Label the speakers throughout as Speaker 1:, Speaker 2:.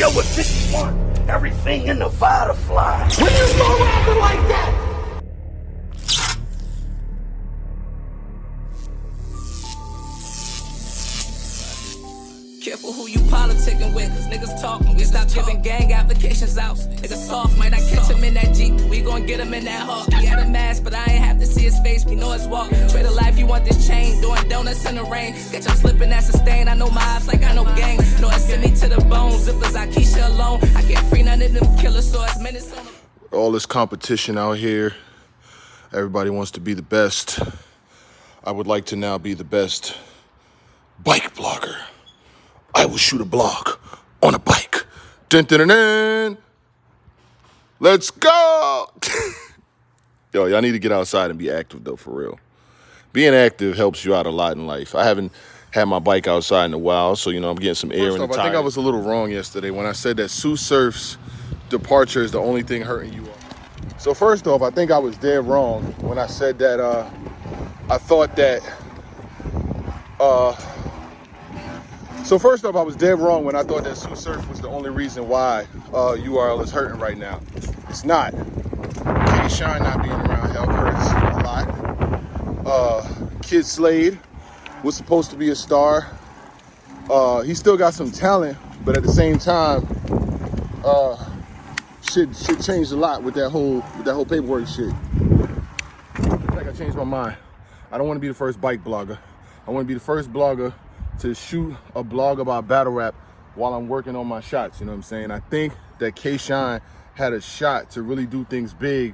Speaker 1: Area with 51. Everything in Nevada fly. When you go rapping like that.
Speaker 2: Careful who you politicking with, cause niggas talking. We stop giving gang applications out. Niggas soft, might not catch him in that Jeep. We gon' get him in that Hawk. He had a mask, but I ain't have to see his face. We know his walk. Trade a life, you want this chain. Doing donuts in the rain. Catch him slipping, that's a stain. I know my eyes like I know gang. No, it send me to the bone. Zippers, I Keisha alone. I can't free none of them killers, so it's minutes on them.
Speaker 3: All this competition out here. Everybody wants to be the best. I would like to now be the best bike blogger. I will shoot a blog on a bike. Dun, dun, dun, dun. Let's go. Yo, y'all need to get outside and be active, though, for real. Being active helps you out a lot in life. I haven't had my bike outside in a while, so, I'm getting some air in the tires. I think I was a little wrong yesterday when I said that Sue Surf's departure is the only thing hurting you. So first off, I think I was dead wrong when I said that I thought that... So first off, I was dead wrong when I thought that Sue Surf was the only reason why URL is hurting right now. It's not. K-Shine not being around hurts a lot. Kid Slade was supposed to be a star. He still got some talent, but at the same time, shit changed a lot with that whole paperwork shit. I think I changed my mind. I don't want to be the first bike blogger. I want to be the first blogger to shoot a blog about battle rap while I'm working on my shots, you know what I'm saying? I think that K-Shine had a shot to really do things big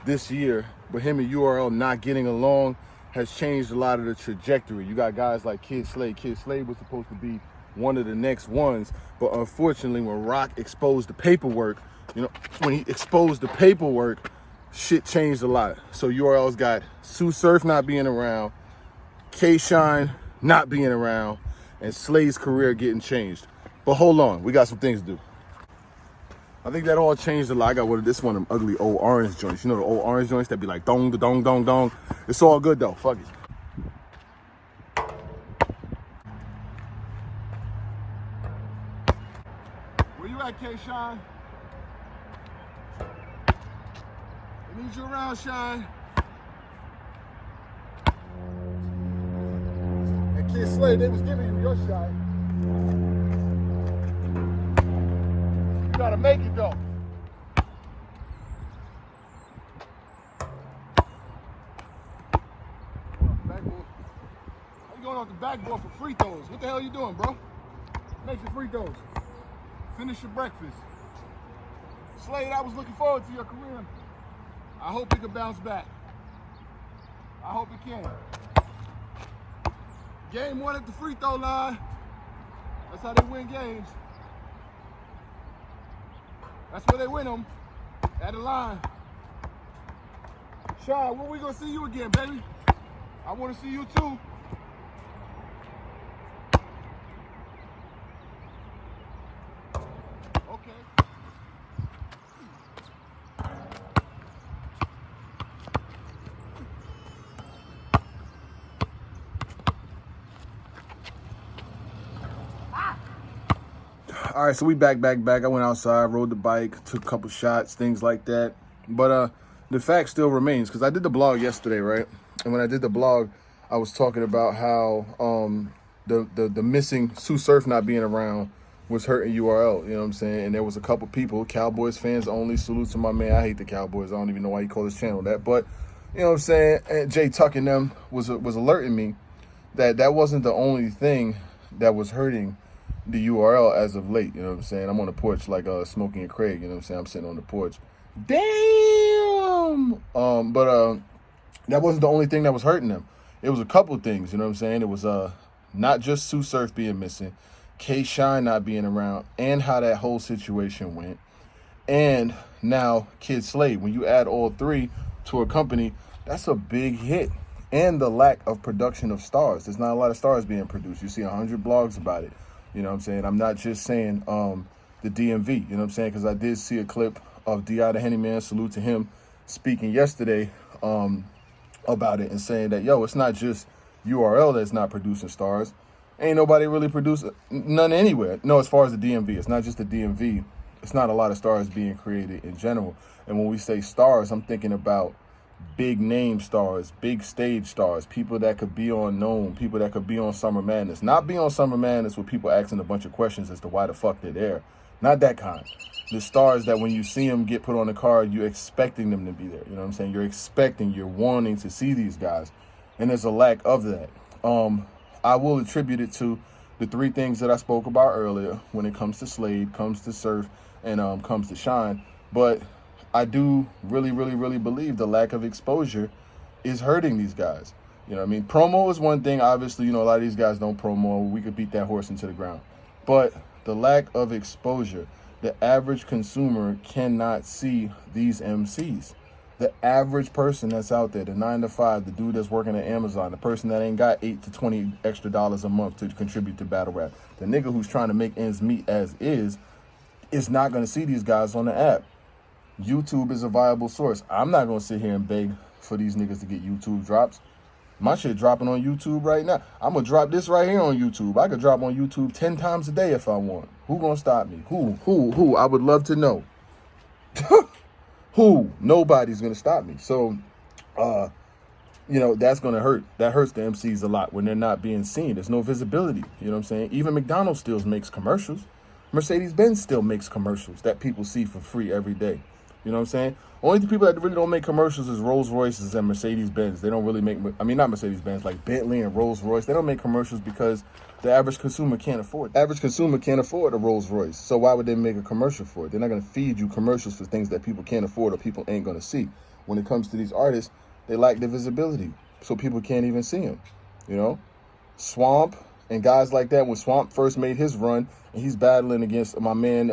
Speaker 3: this year, but him and URL not getting along has changed a lot of the trajectory. You got guys like Kid Slade. Kid Slade was supposed to be one of the next ones, but unfortunately when Rock exposed the paperwork, when he exposed the paperwork, shit changed a lot. So URL's got Sue Surf not being around, K-Shine not being around, and Slade's career getting changed. But hold on, we got some things to do. I think that all changed a lot. I got this one of them ugly old orange joints. You know the old orange joints that be like dong, dong, dong, dong. It's all good though, fuck it. Where you at, K-Shine? I need you around, Shine. Kid Slade, they was giving you your shot. You gotta make it though. How you going off the backboard for free throws? What the hell are you doing, bro? Make your free throws. Finish your breakfast. Slade, I was looking forward to your career. I hope it can bounce back. I hope it can. Game one at the free throw line. That's how they win games. That's where they win them, at the line. Sean, when we gonna see you again, baby? I wanna see you too. Okay. All right, so we back. I went outside, rode the bike, took a couple shots, things like that. But the fact still remains, because I did the blog yesterday, right? And when I did the blog, I was talking about how the missing Sue Surf not being around was hurting URL, you know what I'm saying? And there was a couple people, Cowboys fans only, salute to my man. I hate the Cowboys. I don't even know why he called his channel that. But, you know what I'm saying? And Jay Tuck and them was alerting me that wasn't the only thing that was hurting the URL as of late, you know what I'm saying? I'm on the porch like Smokey and Craig, you know what I'm saying? I'm sitting on the porch. Damn! But that wasn't the only thing that was hurting them. It was a couple things, you know what I'm saying? It was not just Sue Surf being missing, K-Shine not being around, and how that whole situation went. And now Kid Slade. When you add all three to a company, that's a big hit. And the lack of production of stars. There's not a lot of stars being produced. You see 100 blogs about it. You know what I'm saying? I'm not just saying the DMV, you know what I'm saying? Because I did see a clip of D.I. the Henny Man, salute to him, speaking yesterday about it and saying that, yo, it's not just URL that's not producing stars. Ain't nobody really produced none anywhere. No, as far as the DMV, it's not just the DMV. It's not a lot of stars being created in general. And when we say stars, I'm thinking about big name stars, big stage stars, people that could be on Known, people that could be on Summer Madness. Not be on Summer Madness with people asking a bunch of questions as to why the fuck they're there. Not that kind. The stars that when you see them get put on the card, you're expecting them to be there. You know what I'm saying? You're wanting to see these guys. And there's a lack of that. I will attribute it to the three things that I spoke about earlier when it comes to Slade, comes to Surf, and comes to Shine. But I do really, really, really believe the lack of exposure is hurting these guys. You know what I mean? Promo is one thing. Obviously, you know, a lot of these guys don't promo. We could beat that horse into the ground. But the lack of exposure, the average consumer cannot see these MCs. The average person that's out there, the 9 to 5, the dude that's working at Amazon, the person that ain't got $8 to $20 extra a month to contribute to battle rap, the nigga who's trying to make ends meet as is not going to see these guys on the app. YouTube is a viable source. I'm not going to sit here and beg for these niggas to get YouTube drops. My shit dropping on YouTube right now. I'm going to drop this right here on YouTube. I could drop on YouTube 10 times a day if I want. Who going to stop me? Who? I would love to know. Who? Nobody's going to stop me. So, you know, that's going to hurt. That hurts the MCs a lot when they're not being seen. There's no visibility. You know what I'm saying? Even McDonald's still makes commercials. Mercedes-Benz still makes commercials that people see for free every day. You know what I'm saying? Only the people that really don't make commercials is Rolls-Royces and Mercedes-Benz. They don't really make, I mean, not Mercedes-Benz, like Bentley and Rolls-Royce. They don't make commercials because the average consumer can't afford it. The average consumer can't afford a Rolls-Royce. So why would they make a commercial for it? They're not going to feed you commercials for things that people can't afford or people ain't going to see. When it comes to these artists, they lack the visibility. So people can't even see them, you know? Swamp and guys like that, when Swamp first made his run, and he's battling against my man,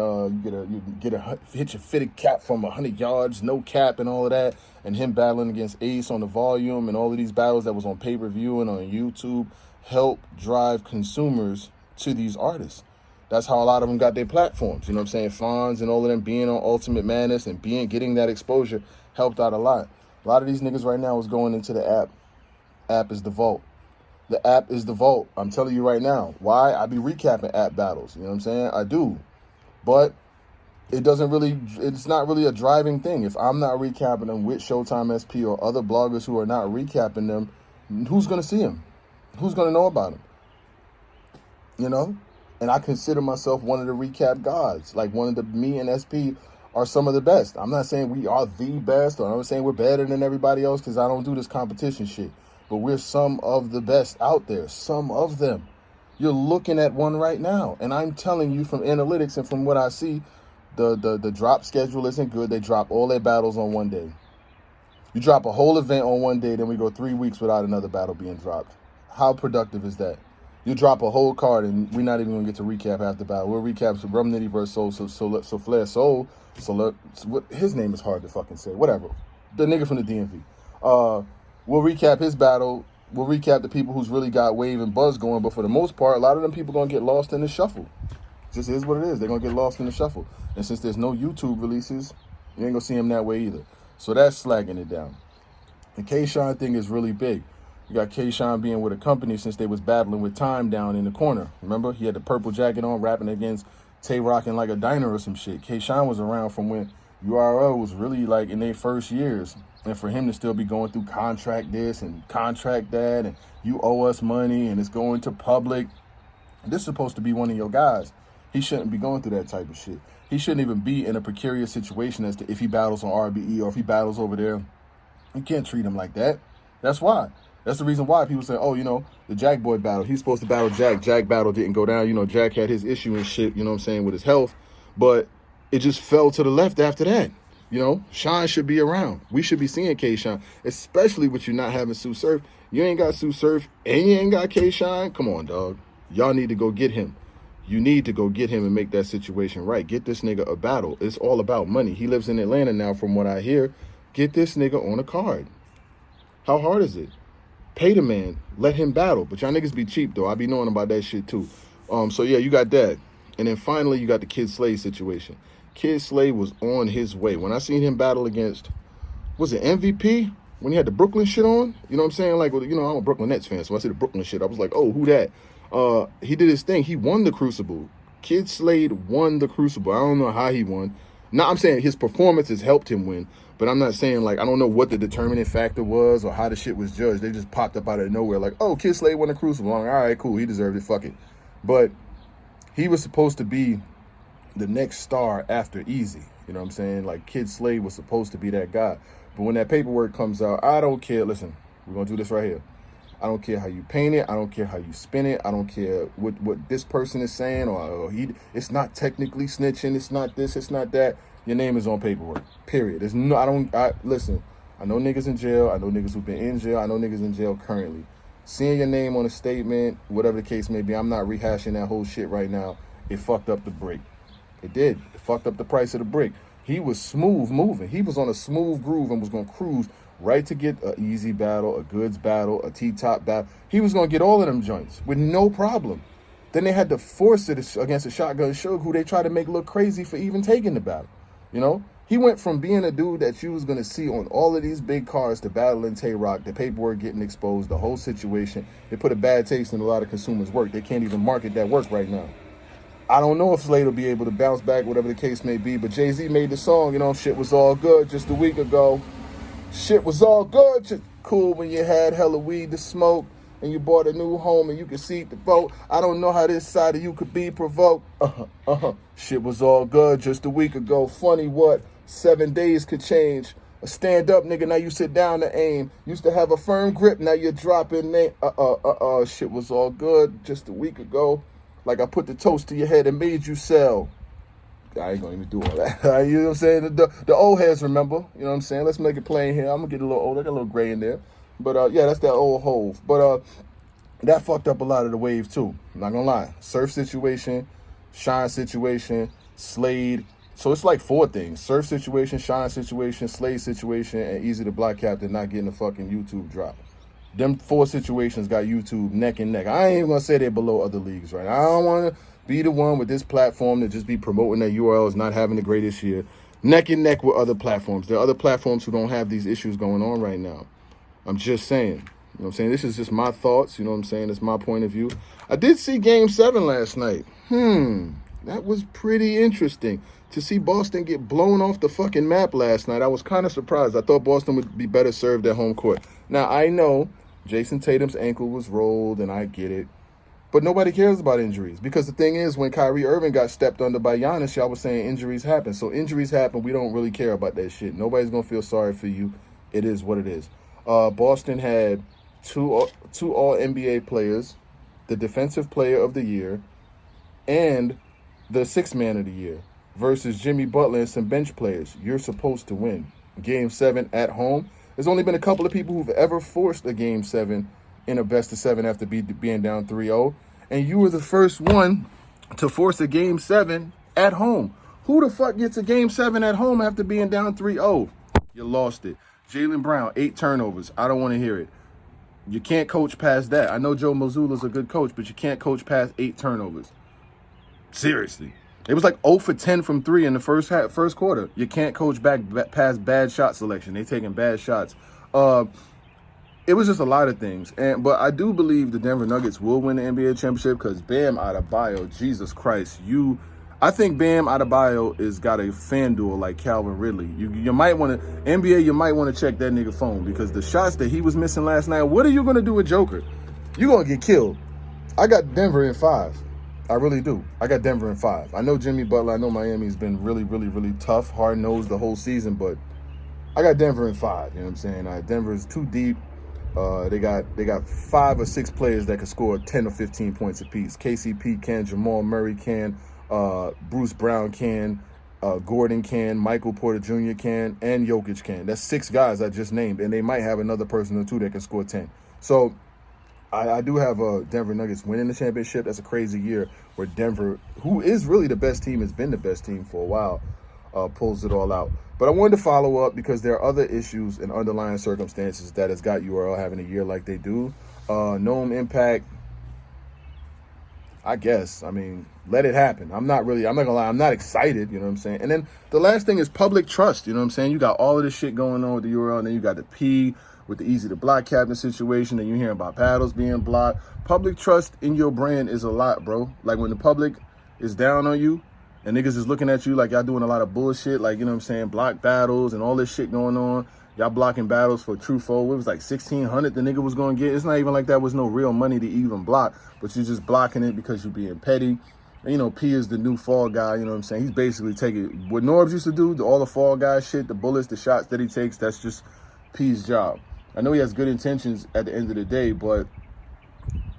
Speaker 3: hit your fitted cap from 100 yards, no cap and all of that, and him battling against Ace on the Volume and all of these battles that was on pay-per-view and on YouTube help drive consumers to these artists. That's how a lot of them got their platforms. You know what I'm saying? Fonz and all of them being on Ultimate Madness and getting that exposure helped out a lot. A lot of these niggas right now is going into the app. App is the vault. The app is the vault. I'm telling you right now. Why? I be recapping app battles. You know what I'm saying? I do. But it's not really a driving thing. If I'm not recapping them with Showtime SP or other bloggers who are not recapping them, who's going to see them? Who's going to know about them? You know? And I consider myself one of the recap gods. Like me and SP are some of the best. I'm not saying we are the best, or I'm not saying we're better than everybody else because I don't do this competition shit. But we're some of the best out there. Some of them. You're looking at one right now. And I'm telling you from analytics and from what I see, the drop schedule isn't good. They drop all their battles on one day. You drop a whole event on one day, then we go 3 weeks without another battle being dropped. How productive is that? You drop a whole card and we're not even going to get to recap half the battle. We'll recap some Rum Nitty versus So Flair Soul. His name is hard to fucking say. Whatever. The nigga from the DMV. We'll recap his battle. We'll recap the people who's really got wave and buzz going. But for the most part, a lot of them people going to get lost in the shuffle. Just is what it is. They're going to get lost in the shuffle. And since there's no YouTube releases, you ain't going to see them that way either. So that's slagging it down. The K-Shine thing is really big. You got K-Shine being with a company since they was battling with Time down in the corner. Remember? He had the purple jacket on, rapping against Tay rocking like a diner or some shit. K-Shine was around from when URL was really like in their first years. And for him to still be going through contract this and contract that, and you owe us money and it's going to public. This is supposed to be one of your guys. He shouldn't be going through that type of shit. He shouldn't even be in a precarious situation as to if he battles on RBE or if he battles over there. You can't treat him like that. That's why. That's the reason why people say, oh, you know, the Jack Boy battle, he's supposed to battle Jack. Jack battle didn't go down. You know, Jack had his issue and shit, you know what I'm saying, with his health. But it just fell to the left after that. You know, Shine should be around. We should be seeing K-Shine, especially with you not having Sue Surf. You ain't got Sue Surf and you ain't got K-Shine. Come on, dog. Y'all need to go get him. You need to go get him and make that situation right. Get this nigga a battle. It's all about money. He lives in Atlanta now, from what I hear. Get this nigga on a card. How hard is it? Pay the man. Let him battle. But y'all niggas be cheap, though. I be knowing about that shit, too. So, yeah, you got that. And then finally, you got the Kid Slade situation. Kid Slade was on his way. When I seen him battle against, was it MVP? When he had the Brooklyn shit on? You know what I'm saying? Like, well, you know, I'm a Brooklyn Nets fan, so I see the Brooklyn shit. I was like, oh, who that? He did his thing. He won the Crucible. Kid Slade won the Crucible. I don't know how he won. No, I'm saying his performances helped him win, but I'm not saying, like, I don't know what the determining factor was or how the shit was judged. They just popped up out of nowhere like, oh, Kid Slade won the Crucible. I'm like, all right, cool. He deserved it. Fuck it. But he was supposed to be the next star after Eazy. You know what I'm saying? Like, Kid Slade was supposed to be that guy. But when that paperwork comes out, I don't care. Listen, we're going to do this right here. I don't care how you paint it. I don't care how you spin it. I don't care what this person is saying or it's not technically snitching. It's not this. It's not that. Your name is on paperwork. Period. There's no. Listen. I know niggas in jail. I know niggas who've been in jail. I know niggas in jail currently. Seeing your name on a statement, whatever the case may be, I'm not rehashing that whole shit right now. It fucked up the brick. It did. It fucked up the price of the brick. He was smooth moving. He was on a smooth groove and was going to cruise right to get an Eazy battle, a Goods battle, a T-Top battle. He was going to get all of them joints with no problem. Then they had to force it against a Shotgun Suge, who they tried to make look crazy for even taking the battle. You know? He went from being a dude that you was going to see on all of these big cards to battling Tay-Rock, the paperwork getting exposed, the whole situation. It put a bad taste in a lot of consumers' work. They can't even market that work right now. I don't know if Slade will be able to bounce back, whatever the case may be, but Jay-Z made the song, you know, shit was all good just a week ago. Shit was all good, just cool when you had hella weed to smoke and you bought a new home and you could see the vote. I don't know how this side of you could be provoked. Shit was all good just a week ago. Funny what? 7 days could change. A stand-up nigga, now you sit down to aim. Used to have a firm grip, now you're dropping name. Shit was all good just a week ago. Like I put the toast to your head and made you sell. I ain't gonna even do all that. You know what I'm saying? The old heads remember. You know what I'm saying? Let's make it plain here. I'm gonna get a little older. I got a little gray in there. But yeah, that's that old Hove. But that fucked up a lot of the wave too. I'm not gonna lie. Surf situation, Shine situation, Slade. So it's like 4 things. Surf situation, Shine situation, Slade situation, and Eazy the Block Captain not getting a fucking YouTube drop. Them 4 situations got YouTube neck and neck. I ain't even gonna say they're below other leagues, right? I don't wanna be the one with this platform to just be promoting their URLs, not having the greatest year. Neck and neck with other platforms. There are other platforms who don't have these issues going on right now. I'm just saying. You know what I'm saying? This is just my thoughts. You know what I'm saying? It's my point of view. I did see Game 7 last night. That was pretty interesting. To see Boston get blown off the fucking map last night, I was kind of surprised. I thought Boston would be better served at home court. Now, I know Jason Tatum's ankle was rolled, and I get it. But nobody cares about injuries. Because the thing is, when Kyrie Irving got stepped under by Giannis, y'all was saying injuries happen. So injuries happen. We don't really care about that shit. Nobody's going to feel sorry for you. It is what it is. Boston had two All-NBA players, the Defensive Player of the Year, and the Sixth Man of the Year versus Jimmy Butler and some bench players. You're supposed to win. Game 7 at home. There's only been a couple of people who've ever forced a Game 7 in a best-of-7 after being down 3-0. And you were the first one to force a Game 7 at home. Who the fuck gets a Game 7 at home after being down 3-0? You lost it. Jaylen Brown, 8 turnovers. I don't want to hear it. You can't coach past that. I know Joe Mazzulla's a good coach, but you can't coach past 8 turnovers. Seriously. It was like 0 for 10 from 3 in the first quarter. You can't coach back past bad shot selection. They taking bad shots. It was just a lot of things. But I do believe the Denver Nuggets will win the NBA championship because Bam Adebayo, Jesus Christ, I think Bam Adebayo is got a FanDuel like Calvin Ridley. You might want to, NBA, you might want to check that nigga phone because the shots that he was missing last night, what are you going to do with Joker? You're going to get killed. I got Denver in 5. I really do. I got Denver in 5. I know Jimmy Butler. I know Miami's been really, really, really tough, hard-nosed the whole season, but I got Denver in 5. You know what I'm saying? Denver's too deep. They got 5 or 6 players that can score 10 or 15 points apiece. KCP can, Jamal Murray can, Bruce Brown can, Gordon can, Michael Porter Jr. can, and Jokic can. That's 6 guys I just named, and they might have another person or 2 that can score 10. So I do have Denver Nuggets winning the championship. That's a crazy year where Denver, who is really the best team, has been the best team for a while, pulls it all out. But I wanted to follow up because there are other issues and underlying circumstances that has got URL having a year like they do. Gnome Impact, I guess. I mean, let it happen. I'm not gonna lie, I'm not excited, you know what I'm saying? And then the last thing is public trust, you know what I'm saying? You got all of this shit going on with the URL, and then you got the P with the Easy to Block captain situation, and you hearing about battles being blocked. Public trust in your brand is a lot, bro. Like when the public is down on you and niggas is looking at you like y'all doing a lot of bullshit, like, you know what I'm saying, block battles and all this shit going on. Y'all blocking battles for true foe. It was like 1,600 the nigga was going to get. It's not even like that was no real money to even block, but you're just blocking it because you're being petty. And, you know, P is the new fall guy, you know what I'm saying? He's basically taking what Norbs used to do, all the fall guy shit, the bullets, the shots that he takes, that's just P's job. I know he has good intentions at the end of the day, but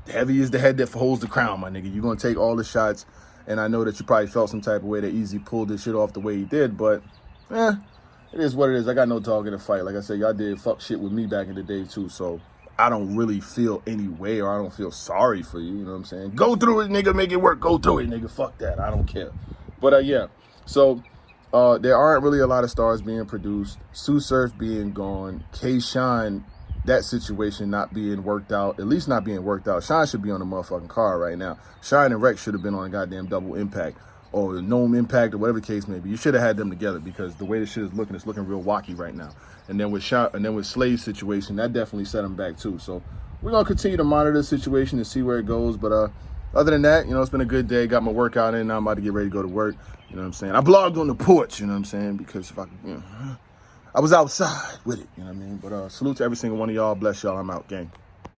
Speaker 3: heavy is the head that holds the crown, my nigga. You're going to take all the shots, and I know that you probably felt some type of way that Eazy pulled this shit off the way he did, but, it is what it is. I got no dog in the fight. Like I said, y'all did fuck shit with me back in the day, too, so I don't really feel any way, or I don't feel sorry for you, you know what I'm saying? Go through it, nigga, make it work. Go through it, nigga. Fuck that. I don't care. But, yeah. So, there aren't really a lot of stars being produced. Sue Surf being gone. K-Shine, that situation not being worked out, at least not being worked out. Shine should be on the motherfucking car right now. Shine and Rex should have been on a goddamn double impact or Gnome Impact or whatever the case may be. You should have had them together because the way this shit is looking, it's looking real wacky right now. And then with Slade's situation, that definitely set him back too. So we're gonna continue to monitor the situation and see where it goes. But other than that, you know, it's been a good day. Got my workout in. Now I'm about to get ready to go to work. You know what I'm saying? I blogged on the porch, you know what I'm saying? Because if I, you know, I was outside with it, you know what I mean? But salute to every single one of y'all. Bless y'all. I'm out, gang.